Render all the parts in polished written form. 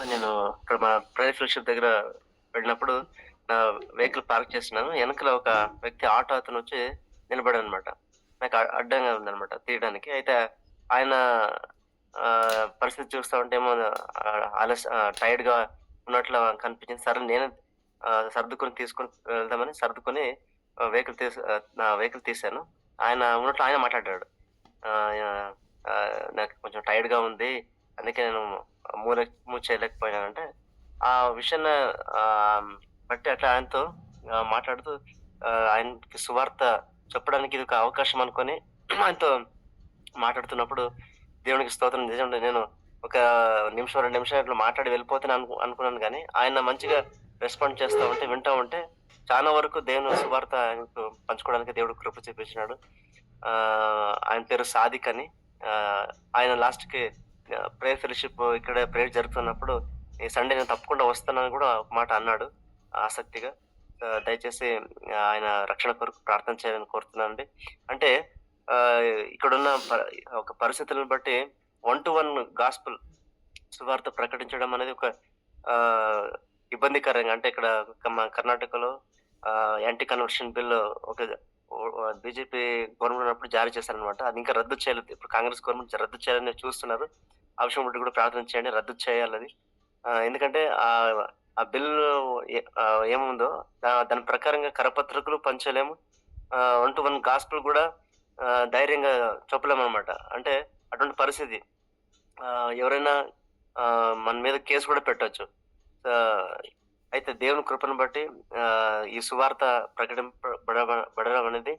నేను ఇక్కడ మా ప్రైవేట్ ఫెలోషిప్ దగ్గర వెళ్ళినప్పుడు నా వెహికల్ పార్క్ చేస్తున్నాను. ఎనకాల ఒక వ్యక్తి ఆటో అతనొచ్చి నిలబడాడనమాట. నాకు అడ్డంగా ఉందనమాట తీయడానికి. అయితే ఆయన పరిస్థితి చూస్తా ఉంటే ఏమో టైర్డ్‌గా ఉన్నట్లు కనిపించింది. సరే నేను సర్దుకొని తీసుకొని వెళ్దామని సర్దుకొని నా వెహికల్ తీశాను. ఆయన ఉన్నట్లు ఆయన మాట్లాడాడు. యాహ్! నాకు కొంచెం టైర్డ్‌గా ఉంది. అందుకే నేను మూవ్ చేయలేకపోయానంటే, ఆ విషయాన్ని ఆహ్, బట్టి అట్లా ఆయనతో మాట్లాడుతూ ఆయనకి సువార్త చెప్పడానికి ఇదొక అవకాశం అనుకోని ఆయనతో మాట్లాడుతున్నప్పుడు దేవునికి స్తోత్రం. నిజంగా నేను ఒక నిమిషం, 2 నిమిషాలు ఇట్లా మాట్లాడి వెళ్ళిపోతాను అనుకున్నాను గానీ, ఆయన మంచిగా రెస్పాండ్ చేస్తా ఉంటే, వింటా ఉంటే చాలా వరకు దేవుని సువార్త ఆయనకు పంచుకోవడానికి దేవుడు కృప చూపించినాడు. ఆయన పేరు సాదిక్ అని. ఆయన లాస్ట్‌కి ప్రేయర్ ఫెలోషిప్ ఇక్కడ ప్రేయర్ జరుగుతున్నప్పుడు, ఈ సండే నేను తప్పకుండా వస్తానని గూడా ఒక మాట అన్నాడు ఆసక్తిగా. దయచేసి ఆయన రక్షణ కొరకు ప్రార్థన చేయాలని కోరుతున్నానండి. అంటే ఇక్కడున్న ఒక పరిస్థితులను బట్టి 1-1 గాస్పెల్ సువార్త ప్రకటించడం అనేది ఒక ఆహ్, ఇబ్బందికరంగా అంటే ఇక్కడ కర్ణాటకలో యాంటీ కన్వర్షన్ బిల్ ఒక బీజేపీ గవర్నమెంట్ ఉన్నప్పుడు జారీ చేశారనమాట. అది ఇంకా రద్దు చేయలేదు. ఇప్పుడు కాంగ్రెస్ గవర్నమెంట్ రద్దు చేయాలని చూస్తున్నారు. ఆ విషయం బట్టి కూడా ప్రార్థన చేయండి. రద్దు చేయాలది. ఎందుకంటే ఆ బిల్లు ఏముందో దాని ప్రకారంగా కరపత్రికలు పంచలేము. 1-1 గాస్పెల్ గూడా ధైర్యంగా చెప్పలేమనమాట. అంటే అటువంటి పరిస్థితి. ఎవరైనా మన మీద కేస్ గూడా పెట్టొచ్చు. ఆహ్, అయితే దేవుని కృపను బట్టి ఈ సువార్త బడడం అనేది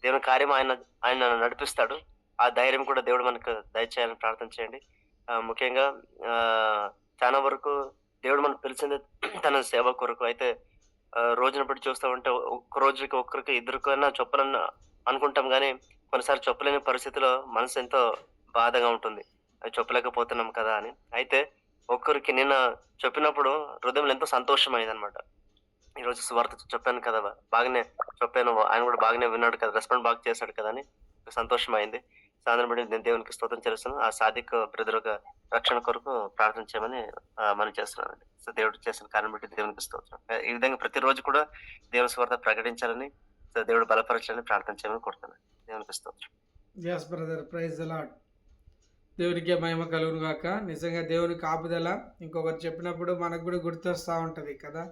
దేవుని కార్యం ఆయన ఆయన నడిపిస్తాడు. ఆ ధైర్యం కూడా దేవుడు మనకు దయచేయాలని ప్రార్థన చేయండి. ముఖ్యంగా చాలా వరకు దేవుడు మనకు పిలిచింది తన సేవ కొరకు. అయితే రోజును బట్టి చూస్తా ఉంటే ఒక్క రోజుకి ఒక్కరికి ఇద్దరికైనా చెప్పాలని అనుకుంటాం గానీ, కొన్నిసార్లు చెప్పలేని పరిస్థితిలో మనసెంతో బాధగా ఉంటుంది. అది చెప్పలేకపోతున్నాం కదా అని. అయితే ఒక్కరికి నిన్న చెప్పినప్పుడు హృదయంలో ఎంతో సంతోషమయిందనమాట. ఈరోజు సువార్త చెప్పాను కదా! బాగానే చెప్పాను. ఆయన గూడా బాగానే విన్నాడు కదా! రెస్పాండ్ బాగా చేశాడు కదా! అని సంతోషమయింది. సో, అందుని బట్టి నేను దేవునికి స్తోత్రం చెల్లిస్తున్నాను. ఆ సాదిక్ బ్రదర్ ఒక రక్షణ కొరకు ప్రార్థన చేయమని మనవి చేస్తున్నానండి. సో, దేవుడు చేసిన కార్యం బట్టి దేవునికి స్తోత్రం. ఈ విధంగా ప్రతిరోజు కూడా దేవుని సువార్త ప్రకటించాలని, సో, దేవుడు బలపరచాలని ప్రార్థన చేయమని కోరుతున్నాను. దేవునికి స్తోత్రం. Yes brother, praise the Lord. దేవునికే మహిమ కలుగును గాక. నిజంగా దేవుని కాపుదల ఇంకొకరు చెప్పినప్పుడు మనకు కూడా గుర్తొస్తూ ఉంటుంది కదా.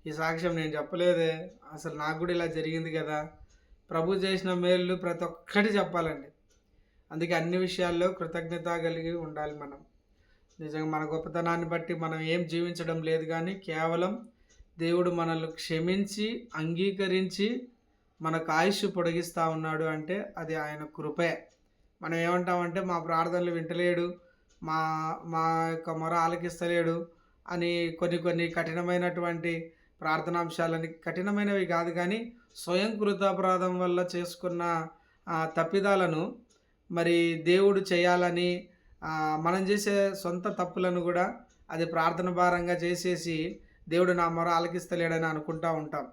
ఈ సాక్ష్యం నేను చెప్పలేదే, అసలు నాకు కూడా ఇలా జరిగింది కదా. ప్రభు చేసిన మేలు ప్రతి ఒక్కటి చెప్పాలండి. అందుకే అన్ని విషయాల్లో కృతజ్ఞత కలిగి ఉండాలి మనం. నిజంగా మన గొప్పతనాన్ని బట్టి మనం ఏం జీవించడం లేదు, కానీ కేవలం దేవుడు మనల్ని క్షమించి అంగీకరించి మనకు ఆయుష్ పొడిగిస్తూ ఉన్నాడు అంటే అది ఆయన కృపే. మనం ఏమంటామంటే మా ప్రార్థనలు వింటలేడు, మా మా యొక్క మొర ఆలకిస్తలేడు అని కొన్ని కఠినమైనటువంటి ప్రార్థనాంశాలని, కఠినమైనవి కాదు కానీ స్వయం కృతాపరాధం వల్ల చేసుకున్న తప్పిదాలను మరి దేవుడు చేయాలని, మనం చేసే సొంత తప్పులను కూడా అది ప్రార్థన భారంగా చేసేసి దేవుడు నా మొర ఆలకిస్తలేడని అనుకుంటూ ఉంటాం.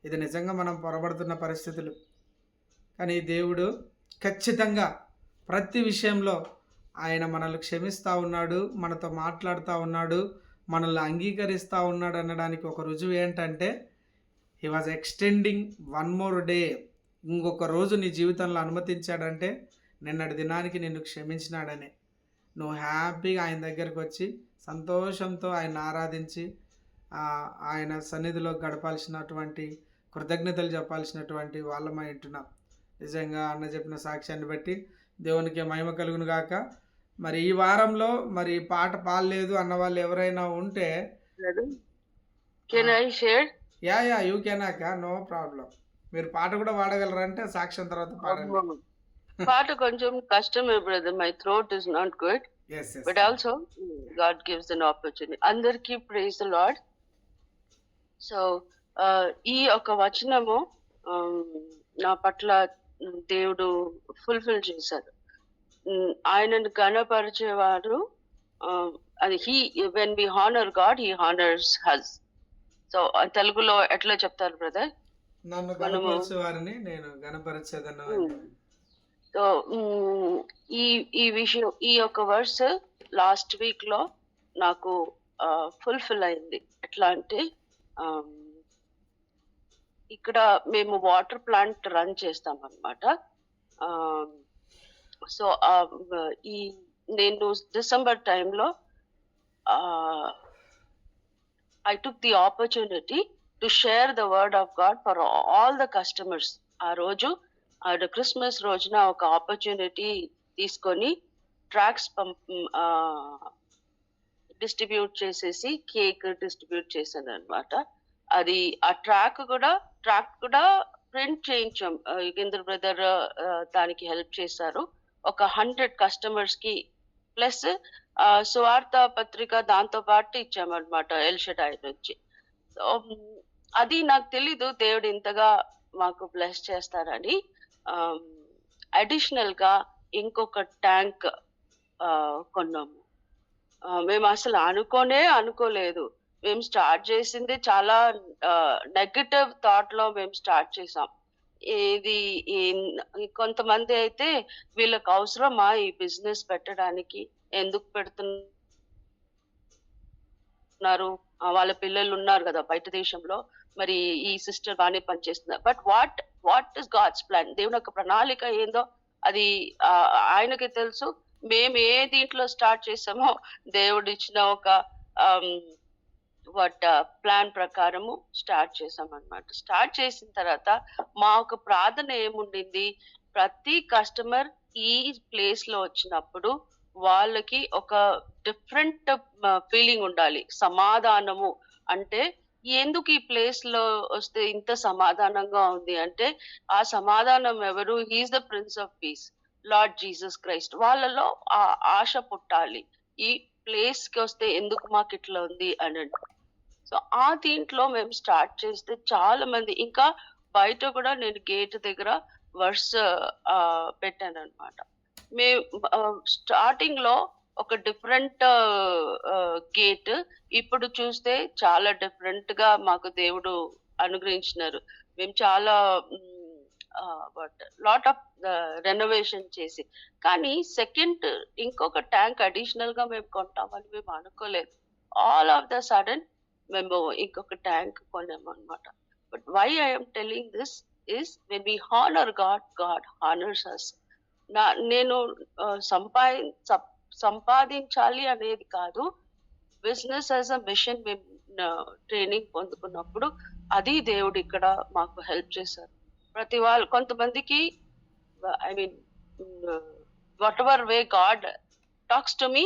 ఇది నిజంగా మనం పొరబడుతున్న పరిస్థితులు. కానీ దేవుడు ఖచ్చితంగా ప్రతి విషయంలో ఆయన మనల్ని క్షమిస్తూ ఉన్నాడు, మనతో మాట్లాడుతూ ఉన్నాడు, మనల్ని అంగీకరిస్తూ ఉన్నాడు అనడానికి ఒక రుజువు ఏంటంటే, he was extending 1 more day. ఇంకొక రోజు నీ జీవితంలో అనుమతించాడంటే నిన్నటి దినానికి నిన్ను క్షమించినాడనే. నువ్వు హ్యాపీగా ఆయన దగ్గరికి వచ్చి సంతోషంతో ఆయన ఆరాధించి ఆయన సన్నిధిలో గడపాల్సినటువంటి, కృతజ్ఞతలు చెప్పాల్సినటువంటి వాళ్ళమై ఉంటున్నాం. నిజంగా అన్న చెప్పిన సాక్ష్యాన్ని బట్టి దేవునికి మహిమ కలుగును గాక. మరి ఈ వారంలో మరి పాట పాడలేదు అన్న వాళ్ళు ఎవరైనా ఉంటే can I share? Yeah you can అక్క, నో ప్రాబ్లం. మీరు పాట కూడా పాడగలరంటే సాక్ష్యం తర్వాత పాడండి. పాట కొంచెం కష్టమే brother, my throat is not good, but also God gives an opportunity. అందరికీ ప్రైజ్ ది లార్డ్. సో ఈ ఒక వచనము నా పట్ల దేవుడు ఫుల్ఫిల్ చేశారు. ఆయనను గణపరిచేవారు, అది when we honour God, he honours us. So తెలుగులో ఎట్లా చెప్తారు బ్రదర్? నన్ను గణపరిచేవారిని నేను గణపరిచేదన్న. సో ఈ విషయం, ఈ యొక్క వర్స్ లాస్ట్ వీక్ లో నాకు ఫుల్ఫిల్ అయింది. ఎట్లా అంటే um, ఇక్కడ మేము వాటర్ ప్లాంట్ రన్ చేస్తాం అనమాట. సో ఈ నేను డిసెంబర్ టైంలో I took the opportunity to share the word of God for all the customers. ఆ రోజు క్రిస్మస్ రోజున ఒక ఆపర్చునిటీ తీసుకొని ట్రాక్స్ డిస్ట్రిబ్యూట్ చేసేసి కేక్ డిస్ట్రిబ్యూట్ చేశాను అనమాట. అది ఆ ట్రాక్ కూడా ప్రింట్ చేయించాం. యుగేంద్ర బ్రదర్ దానికి హెల్ప్ చేశారు. ఒక 100 కస్టమర్స్ కి ప్లస్ సువార్త పత్రిక దాంతో పాటు ఇచ్చామన్నమాట ఎల్ షడాయ్ నుంచి. సో అది నాకు తెలీదు దేవుడు ఇంతగా మాకు బ్లెస్ చేస్తారని. అడిషనల్ గా ఇంకొక ట్యాంక్ కొన్నాము. మేము అసలు అనుకోలేదు. మేము స్టార్ట్ చేసింది చాలా నెగటివ్ థాట్ లో మేము స్టార్ట్ చేసాం. ఇది కొంతమంది అయితే వీళ్ళకి అవసరమా ఈ బిజినెస్ పెట్టడానికి, ఎందుకు పెడుతున్నారు, వాళ్ళ పిల్లలు ఉన్నారు కదా బయట దేశంలో, మరి ఈ సిస్టర్ బాగానే పనిచేస్తున్నారు. But what is God's plan, దేవుని యొక్క ప్రణాళిక ఏందో అది ఆయనకి తెలుసు. మేము ఏ దీంట్లో స్టార్ట్ చేసామో దేవుడు ఇచ్చిన ఒక ప్లాన్ ప్రకారము స్టార్ట్ చేసాం అన్నమాట. స్టార్ట్ చేసిన తర్వాత మా ఒక ప్రార్థన ఏముండింది, ప్రతి కస్టమర్ ఈ ప్లేస్ లో వచ్చినప్పుడు వాళ్ళకి ఒక డిఫరెంట్ ఫీలింగ్ ఉండాలి. సమాధానము అంటే ఎందుకు ఈ ప్లేస్ లో వస్తే ఇంత సమాధానంగా ఉంది అంటే ఆ సమాధానం ఎవరు, he is the prince of peace, Lord Jesus Christ. వాళ్ళలో ఆ ఆశ పుట్టాలి, ఈ ప్లేస్ కి వస్తే ఎందుకు మాకు ఇట్లా ఉంది అని. సో ఆ దీంట్లో మేము స్టార్ట్ చేస్తే చాలా మంది, ఇంకా బయట కూడా నేను గేట్ దగ్గర వర్స్ పెట్టాను అనమాట. మేము స్టార్టింగ్ లో ఒక డిఫరెంట్ గేట్, ఇప్పుడు చూస్తే చాలా డిఫరెంట్ గా మాకు దేవుడు అనుగ్రహించినారు. మేము చాలా లాట్ ఆఫ్ రెనోవేషన్ చేసి, కానీ సెకండ్ ఇంకొక ట్యాంక్ అడిషనల్ గా మేము కొంటామని మేము అనుకోలేదు. ఆల్ ఆఫ్ ద సడన్ మేము ఇంకొక ట్యాంక్ కొన్నాము అనమాట. But why I'm telling this is when we honour God, God honours us. నేను సంపాదించాలి అనేది కాదు, బిజినెస్ యాజ్ అ మిషన్ మేము ట్రైనింగ్ పొందుకున్నప్పుడు అది దేవుడు ఇక్కడ మాకు హెల్ప్ చేశారు. ప్రతి వాళ్ళు కొంతమందికి I mean whatever way God talks to me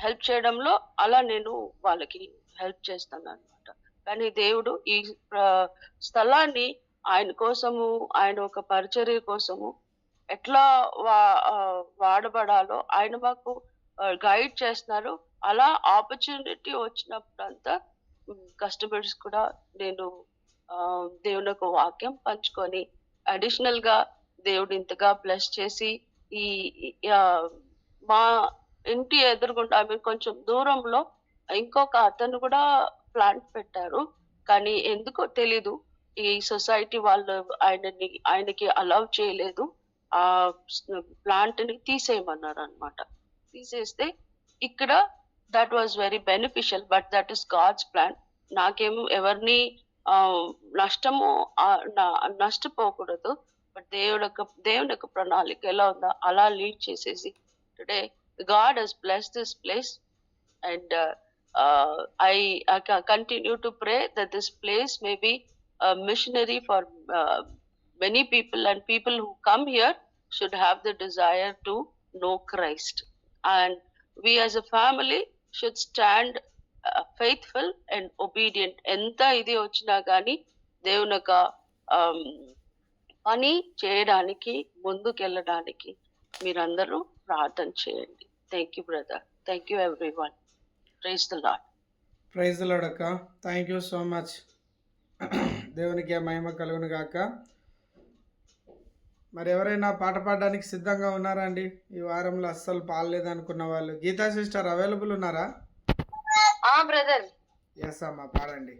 help చేయడంలో అలా నేను వాళ్ళకి హెల్ప్ చేస్తాను అనమాట. కానీ దేవుడు ఈ స్థలాన్ని ఆయన కోసము, ఆయన ఒక పరిచర్య కోసము ఎట్లా వాడబడాలో ఆయన మాకు గైడ్ చేస్తున్నారు. అలా ఆపర్చునిటీ వచ్చినప్పుడు అంతా కస్టమర్స్ కూడా నేను దేవుని యొక్క వాక్యం పంచుకొని అడిషనల్ గా దేవుడు ఇంతగా బ్లెస్ చేసి ఈ మా ఇంటి ఎదురుగుండా కొంచెం దూరంలో ఇంకొక అతను కూడా ప్లాంట్ పెట్టారు. కానీ ఎందుకో తెలీదు, ఈ సొసైటీ వాళ్ళు ఆయనకి అలౌ చేయలేదు. ఆ ప్లాంట్ ని తీసేయమన్నారు అనమాట. తీసేస్తే ఇక్కడ that was very beneficial, but that is God's plan. నాకేమో ఎవరిని నష్టపోకూడదు, బట్ దేవుని యొక్క ప్రణాళిక ఎలా ఉందో అలా లీడ్ చేసేసి today God has blessed this place. And I continue to pray that this place may be a missionary for many people, and people who come here should have the desire to know Christ. And we as a family should stand faithful and obedient. Enta idi ochina gaani దేవుని యొక్క పని చేయడానికి, ముందుకెళ్ళడానికి మీరందరూ ప్రార్థన చేయండి. Thank you brother, thank you everyone. Praise the Lord. Praise the Lord అక్క, thank you so much. దేవునికి మహిమ కలుగును గాక. మరి ఎవరైనా పాట పాడడానికి సిద్ధంగా ఉన్నారా అండి? ఈ వారంలో అస్సలు పాడలేదనుకున్న వాళ్ళు. గీతా సిస్టర్ అవైలబుల్ ఉన్నారా? బ్రదర్. ఎస్ అమ్మా, పాడండి.